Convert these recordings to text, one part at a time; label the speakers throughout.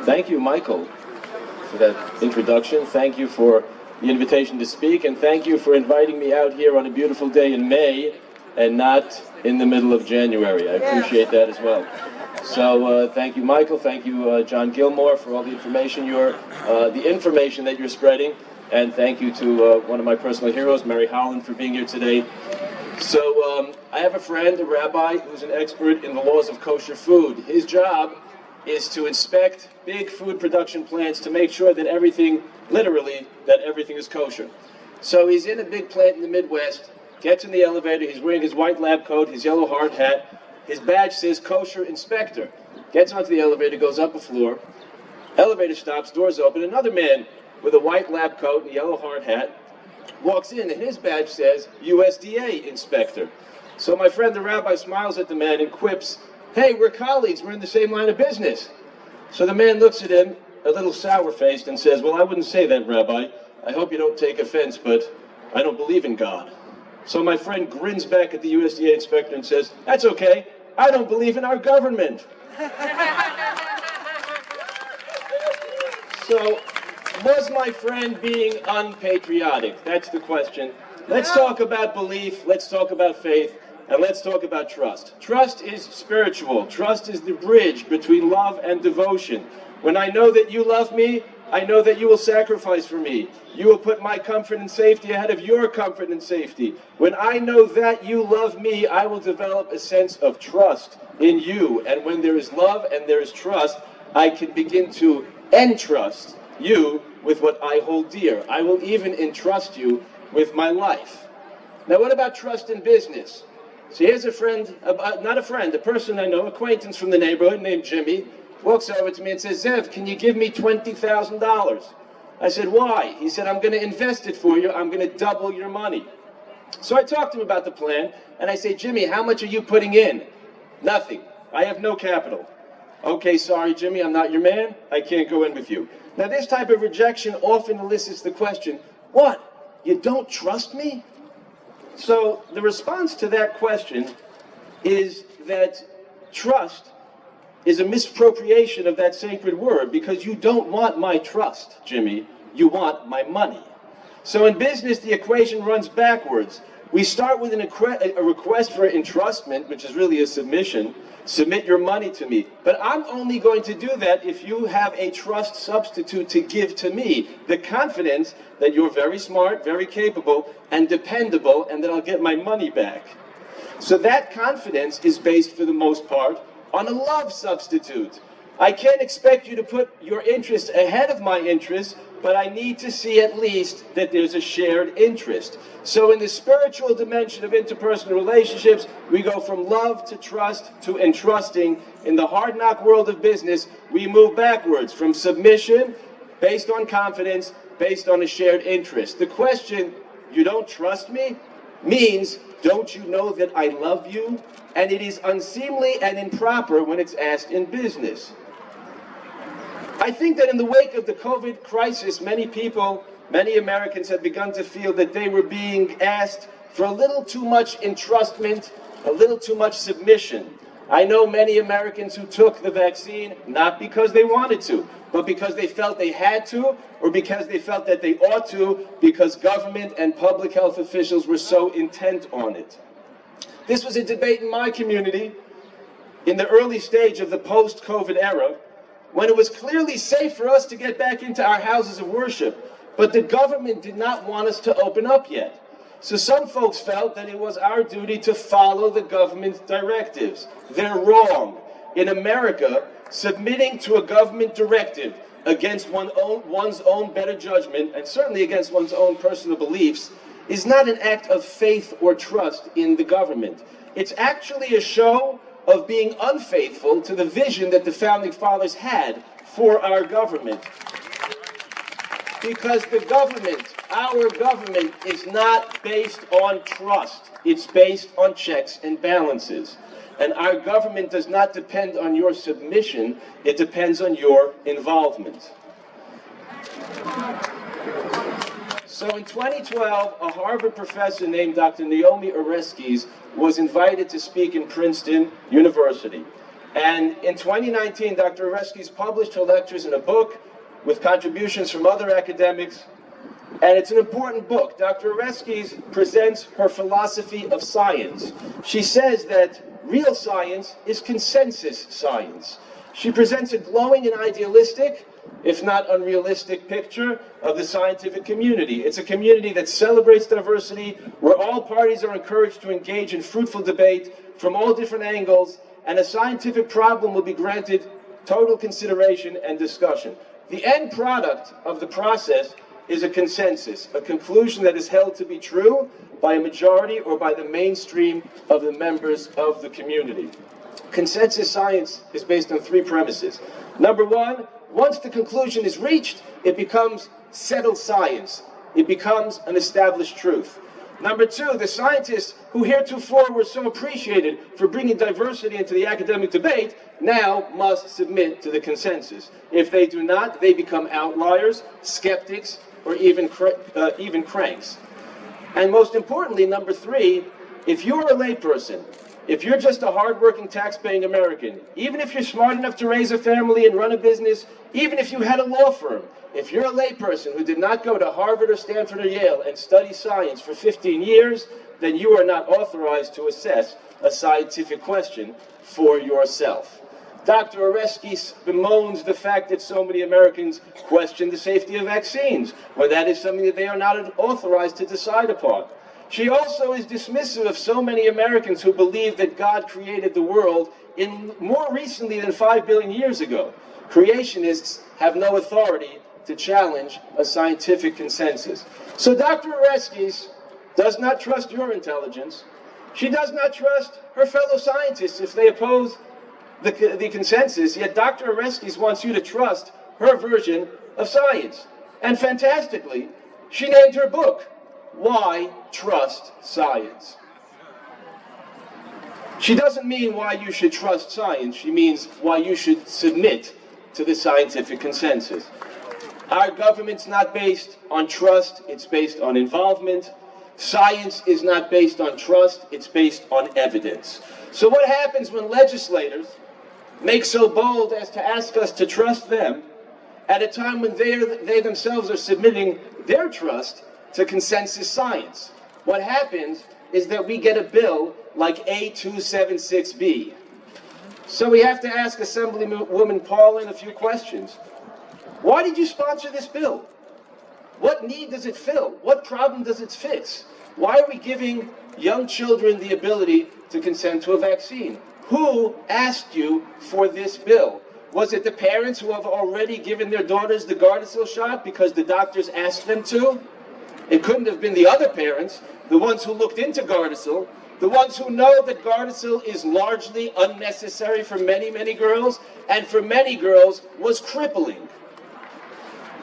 Speaker 1: Thank you, Michael, for that introduction. Thank you for the invitation to speak, and thank you for inviting me out here on a beautiful day in May and not in the middle of January. I appreciate that as well. So thank you, Michael. Thank you, John Gilmore, for all the information that you're spreading. And thank you to one of my personal heroes, Mary Holland, for being here today. So I have a friend, a rabbi, who's an expert in the laws of kosher food. His job is to inspect big food production plants to make sure that everything, literally, that everything is kosher. So he's in a big plant in the Midwest, gets in the elevator, he's wearing his white lab coat, his yellow hard hat, his badge says kosher inspector. Gets onto the elevator, goes up a floor, elevator stops, doors open, another man with a white lab coat and a yellow hard hat walks in, and his badge says USDA inspector. So my friend the rabbi smiles at the man and quips, "Hey, we're colleagues, we're in the same line of business." So the man looks at him, a little sour-faced, and says, "Well, I wouldn't say that, Rabbi. I hope you don't take offense, but I don't believe in God." So my friend grins back at the USDA inspector and says, "That's okay, I don't believe in our government." So, was my friend being unpatriotic? That's the question. Let's talk about belief, let's talk about faith, and let's talk about trust. Trust is spiritual. Trust is the bridge between love and devotion. When I know that you love me, I know that you will sacrifice for me. You will put my comfort and safety ahead of your comfort and safety. When I know that you love me, I will develop a sense of trust in you. And when there is love and there is trust, I can begin to entrust you with what I hold dear. I will even entrust you with my life. Now, what about trust in business? So here's a friend, not a friend, a person I know, acquaintance from the neighborhood named Jimmy, walks over to me and says, "Zev, can you give me $20,000? I said, "Why?" He said, "I'm going to invest it for you. I'm going to double your money." So I talked to him about the plan, and I say, "Jimmy, how much are you putting in?" "Nothing. I have no capital." "Okay, sorry, Jimmy, I'm not your man. I can't go in with you." Now, this type of rejection often elicits the question, "What? You don't trust me?" So the response to that question is that trust is a misappropriation of that sacred word, because you don't want my trust, Jimmy. You want my money. So in business, the equation runs backwards. We start with a request for entrustment, which is really a submission. Submit your money to me. But I'm only going to do that if you have a trust substitute to give to me. The confidence that you're very smart, very capable, and dependable, and that I'll get my money back. So that confidence is based, for the most part, on a love substitute. I can't expect you to put your interests ahead of my interests, but I need to see at least that there's a shared interest. So in the spiritual dimension of interpersonal relationships, we go from love to trust to entrusting. In the hard knock world of business, we move backwards from submission, based on confidence, based on a shared interest. The question, "You don't trust me?" means, don't you know that I love you? And it is unseemly and improper when it's asked in business. I think that in the wake of the COVID crisis, many people, many Americans have begun to feel that they were being asked for a little too much entrustment, a little too much submission. I know many Americans who took the vaccine not because they wanted to, but because they felt they had to, or because they felt that they ought to, because government and public health officials were so intent on it. This was a debate in my community in the early stage of the post-COVID era, when it was clearly safe for us to get back into our houses of worship, but the government did not want us to open up yet. So some folks felt that it was our duty to follow the government's directives. They're wrong. In America, submitting to a government directive against one's own better judgment, and certainly against one's own personal beliefs, is not an act of faith or trust in the government. It's actually a show of being unfaithful to the vision that the Founding Fathers had for our government. Because the government, our government, is not based on trust. It's based on checks and balances. And our government does not depend on your submission, it depends on your involvement. So in 2012, a Harvard professor named Dr. Naomi Oreskes was invited to speak in Princeton University. And in 2019, Dr. Oresky's published her lectures in a book with contributions from other academics. And it's an important book. Dr. Oresky presents her philosophy of science. She says that real science is consensus science. She presents a glowing and idealistic, if not unrealistic, picture of the scientific community. It's a community that celebrates diversity, where all parties are encouraged to engage in fruitful debate from all different angles, and a scientific problem will be granted total consideration and discussion. The end product of the process is a consensus, a conclusion that is held to be true by a majority or by the mainstream of the members of the community. Consensus science is based on three premises. Number one, once the conclusion is reached, it becomes settled science. It becomes an established truth. Number two, the scientists who heretofore were so appreciated for bringing diversity into the academic debate now must submit to the consensus. If they do not, they become outliers, skeptics, or even cranks. And most importantly, number three, if you're a layperson, if you're just a hardworking, tax-paying American, even if you're smart enough to raise a family and run a business, even if you had a law firm, if you're a layperson who did not go to Harvard or Stanford or Yale and study science for 15 years, then you are not authorized to assess a scientific question for yourself. Dr. Oresky bemoans the fact that so many Americans question the safety of vaccines, when that is something that they are not authorized to decide upon. She also is dismissive of so many Americans who believe that God created the world in more recently than 5 billion years ago. Creationists have no authority to challenge a scientific consensus. So Dr. Oresky does not trust your intelligence. She does not trust her fellow scientists if they oppose the consensus, yet Dr. Oresky wants you to trust her version of science. And fantastically, she named her book, Why Trust Science? She doesn't mean why you should trust science, she means why you should submit to the scientific consensus. Our government's not based on trust, it's based on involvement. Science is not based on trust, it's based on evidence. So what happens when legislators make so bold as to ask us to trust them at a time when they themselves are submitting their trust to consensus science? What happens is that we get a bill like A276B. So we have to ask Assemblywoman Paulin a few questions. Why did you sponsor this bill? What need does it fill? What problem does it fix? Why are we giving young children the ability to consent to a vaccine? Who asked you for this bill? Was it the parents who have already given their daughters the Gardasil shot because the doctors asked them to? It couldn't have been the other parents, the ones who looked into Gardasil, the ones who know that Gardasil is largely unnecessary for many, many girls, and for many girls was crippling.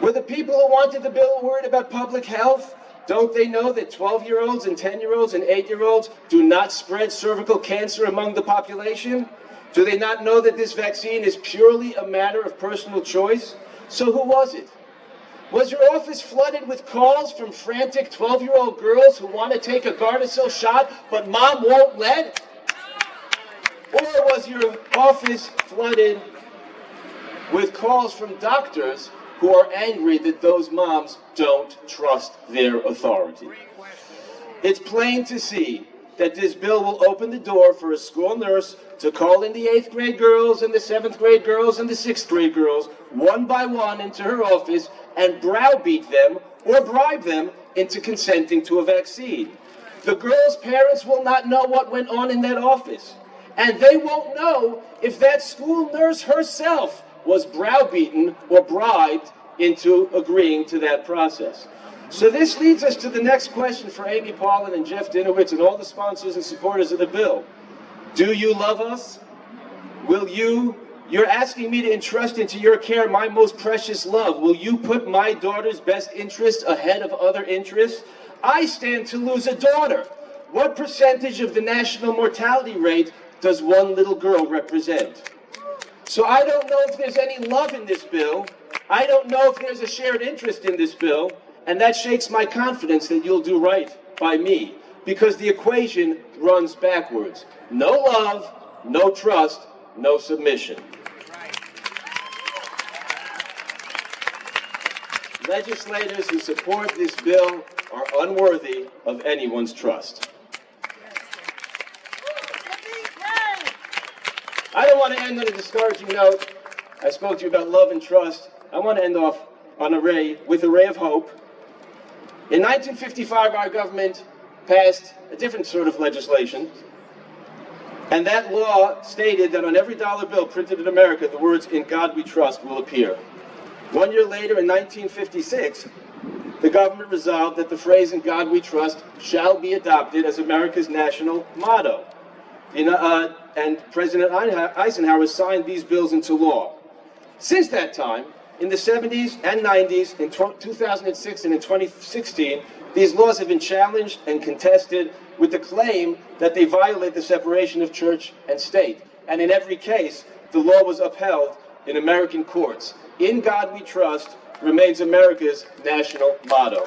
Speaker 1: Were the people who wanted the bill worried about public health? Don't they know that 12-year-olds and 10-year-olds and 8-year-olds do not spread cervical cancer among the population? Do they not know that this vaccine is purely a matter of personal choice? So who was it? Was your office flooded with calls from frantic 12-year-old girls who want to take a Gardasil shot, but mom won't let? Or was your office flooded with calls from doctors who are angry that those moms don't trust their authority? It's plain to see that this bill will open the door for a school nurse to call in the 8th grade girls and the 7th grade girls and the 6th grade girls one by one into her office and browbeat them or bribe them into consenting to a vaccine. The girls' parents will not know what went on in that office, and they won't know if that school nurse herself was browbeaten or bribed into agreeing to that process. So this leads us to the next question for Amy Paulin and Jeff Dinowitz and all the sponsors and supporters of the bill. Do you love us? You're asking me to entrust into your care my most precious love. Will you put my daughter's best interests ahead of other interests? I stand to lose a daughter. What percentage of the national mortality rate does one little girl represent? So I don't know if there's any love in this bill. I don't know if there's a shared interest in this bill, and that shakes my confidence that you'll do right by me, because the equation runs backwards. No love, no trust, no submission. Legislators who support this bill are unworthy of anyone's trust. I don't want to end on a discouraging note. I spoke to you about love and trust. I want to end off with a ray of hope. In 1955, our government passed a different sort of legislation. And that law stated that on every dollar bill printed in America, the words, "In God We Trust," will appear. 1 year later, in 1956, the government resolved that the phrase, "In God We Trust," shall be adopted as America's national motto. And President Eisenhower signed these bills into law. Since that time, in the 70s and 90s, in 2006 and in 2016, these laws have been challenged and contested with the claim that they violate the separation of church and state. And in every case, the law was upheld in American courts. "In God We Trust" remains America's national motto.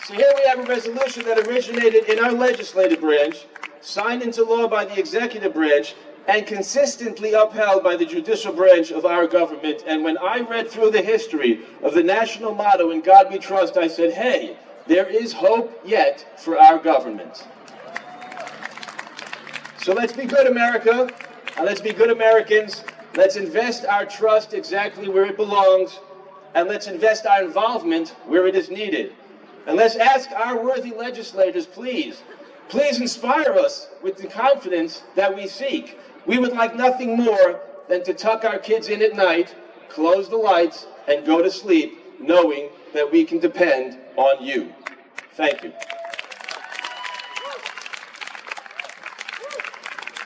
Speaker 1: So here we have a resolution that originated in our legislative branch, signed into law by the executive branch, and consistently upheld by the judicial branch of our government. And when I read through the history of the national motto, "In God We Trust," I said, hey, there is hope yet for our government. So let's be good, America, and let's be good Americans. Let's invest our trust exactly where it belongs, and let's invest our involvement where it is needed. And let's ask our worthy legislators, please inspire us with the confidence that we seek. We would like nothing more than to tuck our kids in at night, close the lights, and go to sleep knowing that we can depend on you. Thank you.